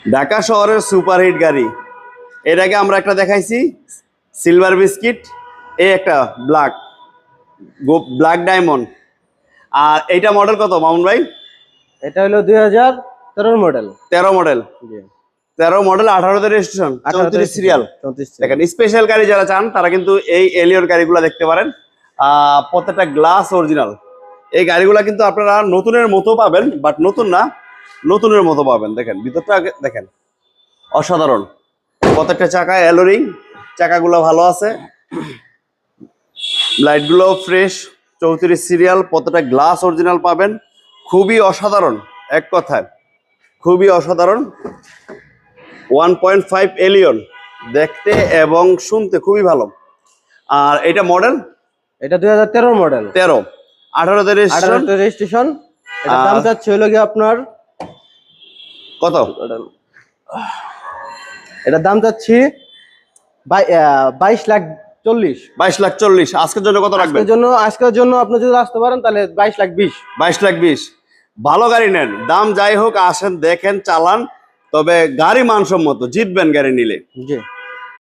ঢাকা শহরের সুপারহিট গাড়ি, এটাকে আমরা একটা দেখাইছি সিলভার বিস্কিট, এই একটা ব্ল্যাক ব্ল্যাক ডায়মন্ড। আর এইটা মডেল কত মামুন ভাই? এটা হলো 2013 মডেল। 13 মডেল। 13 মডেল, 18তে রেজিস্ট্রেশন, 34 সিরিয়াল। দেখেন স্পেশাল গাড়ি যারা চান তারা কিন্তু এই এলিয়ন গাড়িগুলো দেখতে পারেন। প্রত্যেকটা গ্লাস অরিজিনাল। এই গাড়িগুলা কিন্তু আপনারা নতুনের মতো পাবেন, বাট নতুন না, নতুনের মতো পাবেন। দেখেন ভিতরটা দেখেন, অসাধারণ। প্রত্যেকটা চাকায় অ্যালোরিং, চাকাগুলো ভালো আছে, লাইটগুলো ফ্রেশ, 34 সিরিয়াল, প্রত্যেকটা গ্লাস অরিজিনাল পাবেন। খুবই অসাধারণ, এক কথায় খুবই অসাধারণ। 1.5 এলিয়ন, দেখতে এবং শুনতে খুবই ভালো। আর এটা মডেল, এটা 2013 মডেল। 13, 18তে রেজিস্ট্রেশন। এটা দাম চাচ্ছে হলো কি আপনার কত? এটা দাম চাচ্ছি 22,40,000। 22,40,000। আজকের জন্য কত রাখবেন? আজকের জন্য আপনি যদি আসতে পারেন তাহলে 22,20,000। 22,20,000। ভালো গাড়ি নেন, দাম যাই হোক আসেন, দেখেন, চালান, তবে গাড়ি মানসম্মত, জিতবেন গাড়ি নিলে। জি।